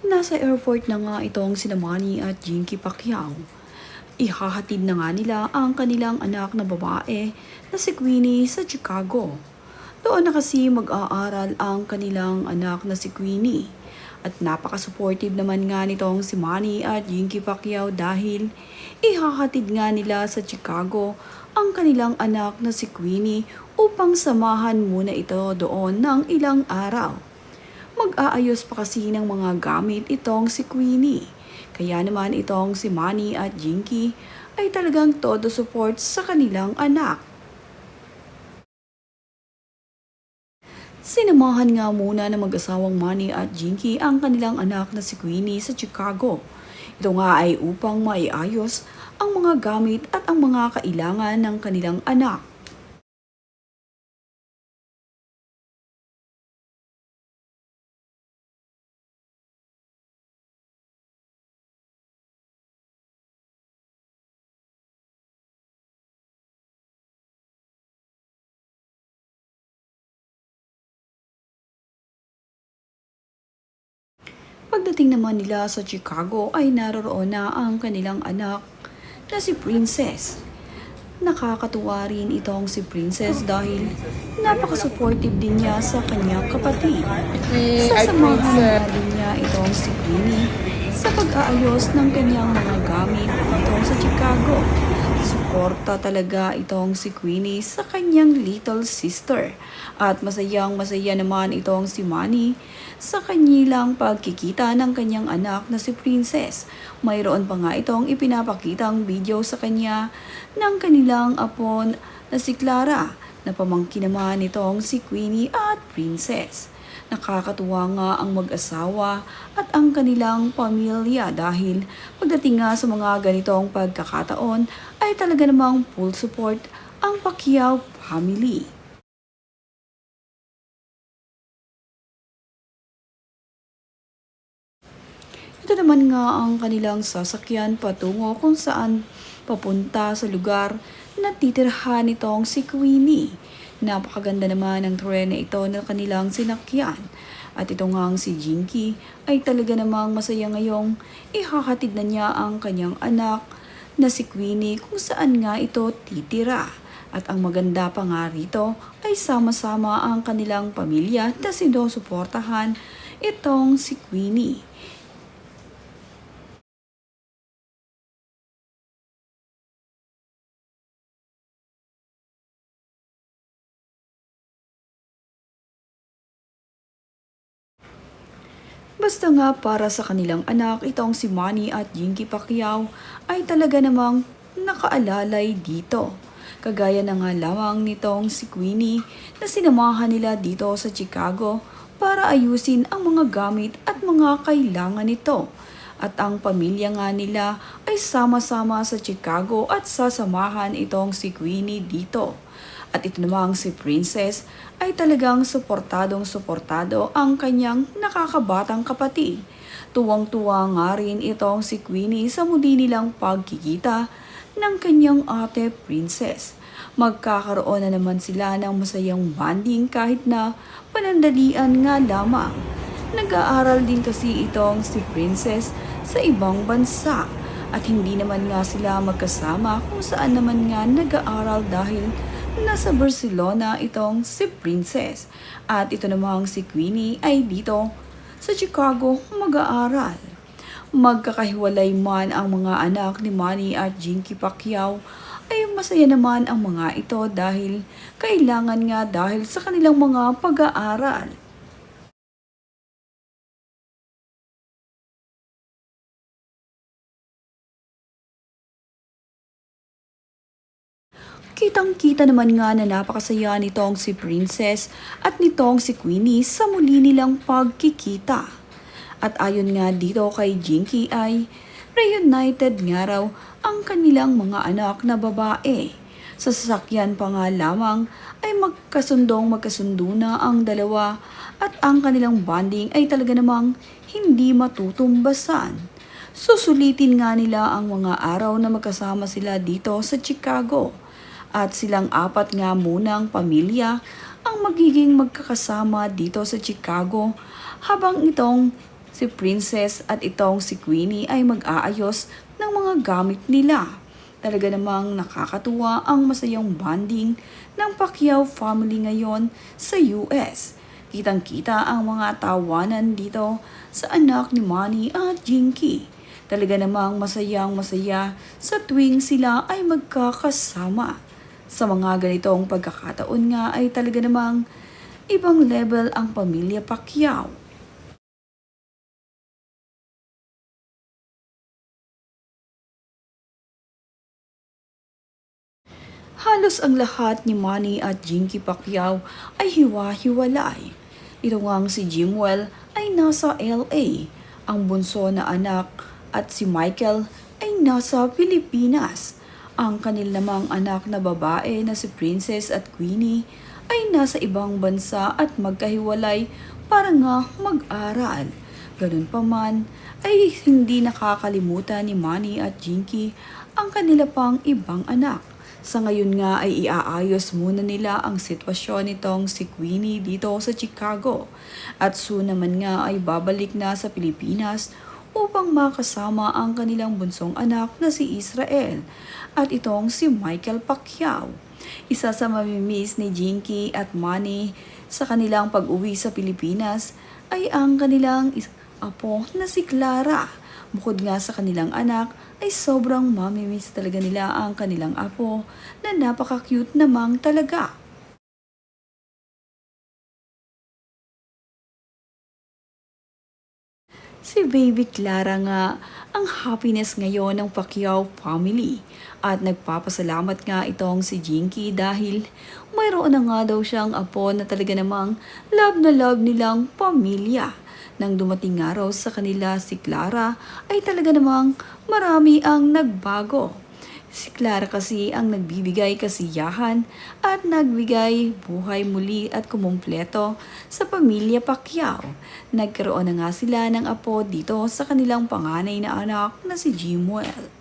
Nasa airport na nga itong sina Manny at Jinky Pacquiao. Ihahatid na nga nila ang kanilang anak na babae na si Queenie sa Chicago. Doon na kasi mag-aaral ang kanilang anak na si Queenie. At napaka-supportive naman nga nitong si Manny at Jinky Pacquiao dahil ihahatid nga nila sa Chicago ang kanilang anak na si Queenie upang samahan muna ito doon ng ilang araw. Mag-aayos pa kasi ng mga gamit itong si Queenie. Kaya naman itong si Manny at Jinky ay talagang todo support sa kanilang anak. Sinamahan nga muna ng mag-asawang Manny at Jinky ang kanilang anak na si Queenie sa Chicago. Ito nga ay upang maiayos ang mga gamit at ang mga kailangan ng kanilang anak. Pagdating naman nila sa Chicago ay naroroon na ang kanilang anak na si Princess. Nakakatuwa rin itong si Princess dahil napaka-supportive din niya sa kanyang kapatid. Sasamahan na din niya itong si Queenie sa pag-aayos ng kanyang mga gamit itong sa Chicago. Suporta talaga itong si Queenie sa kanyang little sister. At masayang masaya naman itong si Manny sa kanilang pagkikita ng kanyang anak na si Princess. Mayroon pa nga itong ipinapakitang video sa kanya ng kanilang apo na si Clara na pamangkin naman itong si Queenie at Princess. Nakakatuwa nga ang mag-asawa at ang kanilang pamilya dahil pagdating nga sa mga ganitong pagkakataon ay talaga namang full support ang Pacquiao family. Ito naman nga ang kanilang sasakyan patungo kung saan papunta sa lugar na titirhan nitong si Queenie. Napakaganda naman ang tren na ito na kanilang sinakyan. At ito nga si Jinky ay talaga namang masaya ngayong ihahatid na niya ang kanyang anak na si Queenie kung saan nga ito titira. At ang maganda pa nga rito ay sama-sama ang kanilang pamilya na sinusuportahan itong si Queenie. Basta nga para sa kanilang anak, itong si Manny at Jinky Pacquiao ay talaga namang nakaalalay dito. Kagaya na nga lamang nitong si Queenie na sinamahan nila dito sa Chicago para ayusin ang mga gamit at mga kailangan nito. At ang pamilya nga nila ay sama-sama sa Chicago at sasamahan itong si Queenie dito. At ito namang si Princess ay talagang suportadong-suportado ang kanyang nakakabatang kapatid. Tuwang-tuwa nga rin itong si Queenie sa muli nilang pagkikita ng kanyang ate Princess. Magkakaroon na naman sila ng masayang bonding kahit na panandalian nga lamang. Nag-aaral din kasi itong si Princess sa ibang bansa at hindi naman nga sila magkasama kung saan naman nga nag-aaral dahil nasa Barcelona itong si Princess at ito namang si Queenie ay dito sa Chicago mag-aaral. Magkakahiwalay man ang mga anak ni Manny at Jinky Pacquiao ay masaya naman ang mga ito dahil kailangan nga dahil sa kanilang mga pag-aaral. Kitang-kita naman nga na napakasaya nitong si Princess at nitong si Queenie sa muli nilang pagkikita. At ayon nga dito kay Jinky ay reunited nga raw ang kanilang mga anak na babae. Sa sasakyan pa nga lamang ay magkasundo na ang dalawa at ang kanilang bonding ay talaga namang hindi matutumbasan. Susulitin nga nila ang mga araw na magkasama sila dito sa Chicago at silang apat nga munang pamilya ang magiging magkakasama dito sa Chicago habang itong si Princess at itong si Queenie ay mag-aayos ng mga gamit nila. Talaga namang nakakatuwa ang masayang bonding ng Pacquiao family ngayon sa US. Kitang-kita ang mga tawanan dito sa anak ni Manny at Jinky. Talaga namang masayang masaya sa tuwing sila ay magkakasama. Sa mga ganitong pagkakataon nga ay talaga namang ibang level ang pamilya Pacquiao. Halos ang lahat ni Manny at Jinky Pacquiao ay hiwa-hiwalay. Ito ngang si Jimwell ay nasa LA, ang bunso na anak at si Michael ay nasa Pilipinas. Ang kanil namang anak na babae na si Princess at Queenie ay nasa ibang bansa at magkahiwalay para nga mag-aral. Ganun pa man ay hindi nakakalimutan ni Manny at Jinky ang kanila pang ibang anak. Sa ngayon nga ay iaayos muna nila ang sitwasyon nitong si Queenie dito sa Chicago at soon naman nga ay babalik na sa Pilipinas upang makasama ang kanilang bunsong anak na si Israel at itong si Michael Pacquiao. Isa sa mamimiss ni Jinky at Manny sa kanilang pag-uwi sa Pilipinas ay ang kanilang apo na si Clara. Bukod nga sa kanilang anak, ay sobrang mamimiss talaga nila ang kanilang apo na napaka-cute namang talaga. Si Baby Clara nga ang happiness ngayon ng Pacquiao family at nagpapasalamat nga itong si Jinky dahil mayroon na nga daw siyang apo na talaga namang love na love nilang pamilya. Nang dumating nga raw sa kanila si Clara ay talaga namang marami ang nagbago. Si Clara kasi ang nagbibigay kasiyahan at nagbigay buhay muli at kumumpleto sa pamilya Pacquiao. Nagkaroon na nga sila ng apo dito sa kanilang panganay na anak na si Jimwell.